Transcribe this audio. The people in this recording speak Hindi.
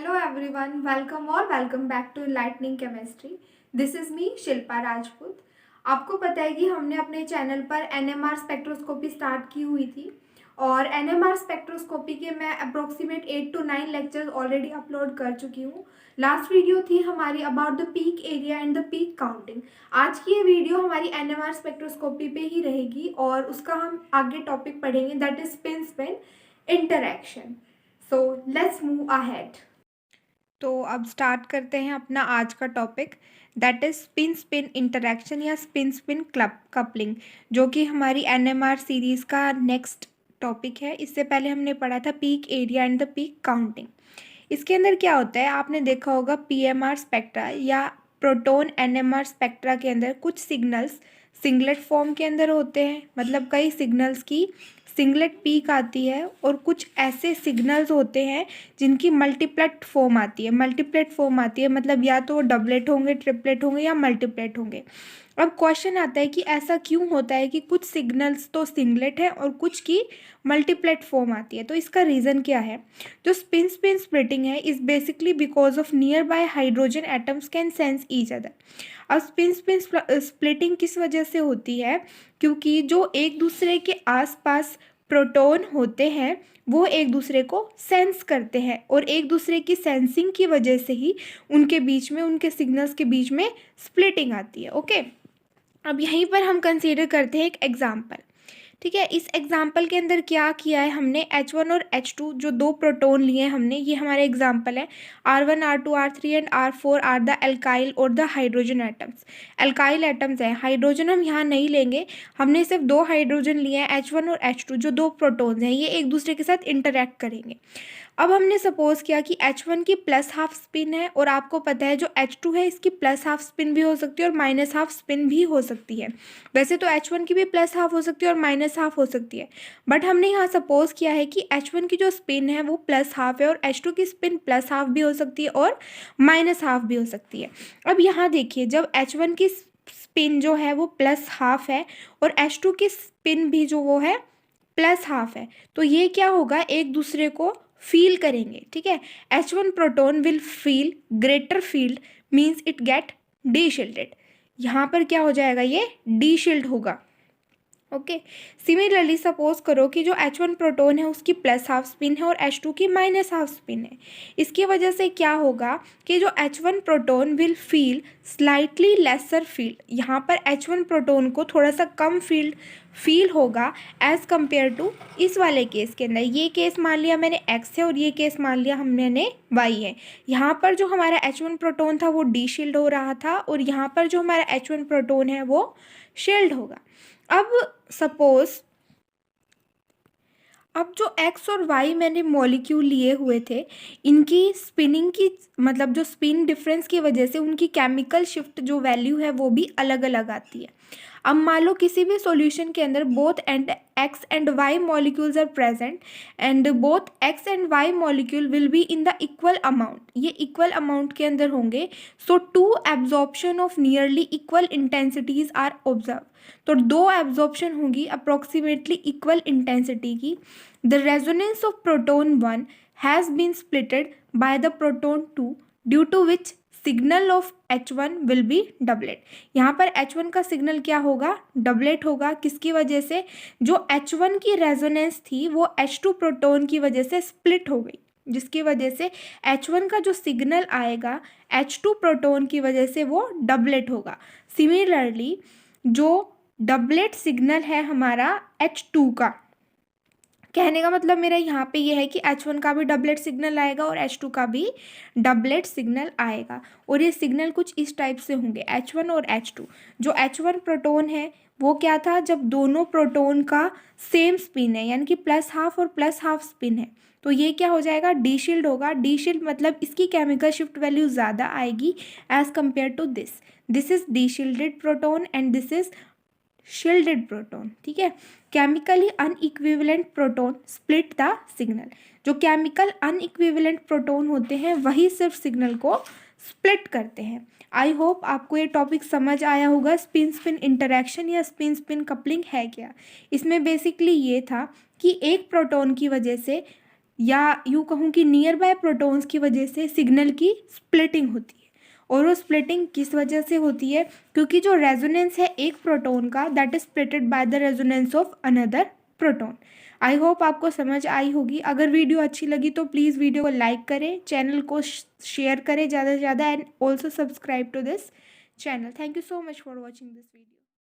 Hello everyone, welcome back to Enlightening Chemistry. This is me Shilpa Rajput. आपको पता है कि हमने अपने चैनल पर NMR स्पेक्ट्रोस्कोपी स्टार्ट की हुई थी और NMR स्पेक्ट्रोस्कोपी के मैं approximate 8 to 9 lectures already upload कर चुकी हूँ. लास्ट वीडियो थी हमारी about the peak area and the peak counting. आज की ये वीडियो हमारी NMR स्पेक्ट्रोस्कोपी पे ही रहेगी और उसका हम आगे टॉपिक पढ़ेंगे, that is spin spin interaction. So let's move ahead. तो अब स्टार्ट करते हैं अपना आज का topic, that is spin spin interaction या स्पिन स्पिन कपलिंग, जो कि हमारी NMR सीरीज़ का नेक्स्ट टॉपिक है. इससे पहले हमने पढ़ा था peak area and the peak counting. इसके अंदर क्या होता है, आपने देखा होगा PMR स्पेक्ट्रा या प्रोटॉन NMR स्पेक्ट्रा के अंदर कुछ सिग्नल्स सिंगलेट फॉर्म के अंदर होते हैं, मतलब कई सिग्नल्स की सिंगलेट पीक आती है और कुछ ऐसे सिग्नल्स होते हैं जिनकी मल्टीप्लेट फॉर्म आती है, मतलब या तो डबलेट होंगे, ट्रिपलेट होंगे या मल्टीप्लेट होंगे. अब क्वेश्चन आता है कि ऐसा क्यों होता है कि कुछ सिग्नल्स तो सिंगलेट है और कुछ की मल्टीप्लेट फॉर्म आती है. तो इसका रीज़न क्या है. जो स्पिन स्पिन स्प्लिटिंग है is basically because of near by hydrogen atoms can sense each other. अब स्पिन स्पिन स्प्लिटिंग किस वजह से होती है, क्योंकि जो एक दूसरे के आसपास प्रोटॉन होते हैं वो एक दूसरे को सेंस करते हैं और एक दूसरे की सेंसिंग की वजह से ही उनके बीच में, उनके सिग्नल्स के बीच में स्प्लिटिंग आती है. ओके, अब यहीं पर हम कंसीडर करते हैं एक एग्जाम्पल. ठीक है, इस एग्जाम्पल के अंदर क्या किया है हमने, H1 और H2 जो दो प्रोटॉन लिए हैं हमने, ये हमारे एग्जाम्पल है. R1 R2 R3 and R4 are the alkyl और the hydrogen atoms. Alkyl atoms हैं, हाइड्रोजन हम यहाँ नहीं लेंगे, हमने सिर्फ दो हाइड्रोजन लिए हैं H1 और H2 जो दो प्रोटॉन्स हैं, ये एक दूसरे के साथ इंटरैक्ट करेंगे. अब हमने सपोज किया कि H1 की प्लस हाफ स्पिन है और आपको पता है जो H2 है इसकी प्लस हाफ स्पिन भी हो सकती है और माइनस हाफ स्पिन भी हो सकती है. वैसे तो H1 की भी प्लस हाफ हो सकती है और माइनस हाफ हो सकती है, बट हमने यहाँ सपोज किया है कि H1 की जो स्पिन है वो प्लस हाफ है और H2 की स्पिन प्लस हाफ भी हो सकती है और माइनस हाफ भी हो सकती है. अब यहाँ देखिए, जब H1 की स्पिन जो है वो प्लस हाफ है और H2 की स्पिन भी जो वो है प्लस हाफ है, तो ये क्या होगा, एक दूसरे को फील करेंगे. ठीक है, H1 proton will feel greater field means it get deshielded. यहाँ पर क्या हो जाएगा, ये डीशिल्ड होगा. ओके, सिमिलरली सपोज करो कि जो H1 प्रोटॉन है उसकी प्लस हाफ स्पिन है और H2 की माइनस हाफ स्पिन है. इसकी वजह से क्या होगा कि जो H1 proton will feel slightly lesser field. यहाँ पर H1 प्रोटॉन को थोड़ा सा कम फील होगा एज़ कम्पेयर टू इस वाले केस के अंदर. ये केस मान लिया मैंने X है और ये केस मान लिया हमने Y है. यहाँ पर जो हमारा H1 प्रोटॉन था वो डीशिल्ड हो रहा था और यहाँ पर जो हमारा H1 प्रोटॉन है वो शील्ड होगा. अब सपोज, अब जो X और Y मैंने मॉलिक्यूल लिए हुए थे, इनकी स्पिनिंग की, मतलब जो स्पिन डिफरेंस की वजह से उनकी केमिकल शिफ्ट जो वैल्यू है वो भी अलग अलग आती है. अब मान लो किसी भी सॉल्यूशन के अंदर both and X and Y molecules are present and both X and Y molecule will be in the equal amount. ये इक्वल अमाउंट के अंदर होंगे, so two absorption of nearly equal intensities are observe. तो दो एब्जॉर्प्शन होंगी अप्रोक्सीमेटली इक्वल इंटेंसिटी की. The resonance of proton 1 has been splitted by the proton 2 due to which signal of H1 will be doublet. यहाँ पर H1 का सिग्नल क्या होगा, डबलेट होगा. किसकी वजह से, जो H1 की रेजोनेंस थी वो H2 प्रोटॉन की वजह से स्प्लिट हो गई, जिसकी वजह से H1 का जो सिग्नल आएगा H2 प्रोटॉन की वजह से वो डबलेट होगा. सिमिलरली जो डबलेट सिग्नल है हमारा H2 का, कहने का मतलब मेरा यहाँ पे ये है कि H1 का भी डबलेट सिग्नल आएगा और H2 का भी डबलेट सिग्नल आएगा. और ये सिग्नल कुछ इस टाइप से होंगे, H1 और H2. जो H1 प्रोटॉन है वो क्या था, जब दोनों प्रोटॉन का सेम स्पिन है, यानी कि प्लस हाफ और प्लस हाफ स्पिन है, तो ये क्या हो जाएगा, डीशिल्ड होगा. डीशिल्ड मतलब इसकी केमिकल शिफ्ट वैल्यू ज़्यादा आएगी as compare to this. This is deshielded proton and this is shielded proton. ठीक है, chemically unequivalent proton split the signal. जो केमिकल अनइक्विवेलेंट प्रोटॉन होते हैं वही सिर्फ सिग्नल को स्प्लिट करते हैं. आई होप आपको ये टॉपिक समझ आया होगा. स्पिन स्पिन इंटरैक्शन या स्पिन स्पिन कपलिंग है क्या. इसमें बेसिकली ये था कि एक प्रोटॉन की वजह से या यूँ कहूँ कि नियर बाय प्रोटॉन्स की वजह से सिग्नल की स्प्लिटिंग होती है। और वो स्प्लिटिंग किस वजह से होती है? क्योंकि जो रेजोनेंस है एक प्रोटॉन का, that is splitted by the resonance of another proton. I hope आपको समझ आई होगी। अगर वीडियो अच्छी लगी तो प्लीज़ वीडियो को लाइक करें, चैनल को शेयर करें ज़्यादा से ज़्यादा, and also subscribe to this channel. Thank you so much for watching this video.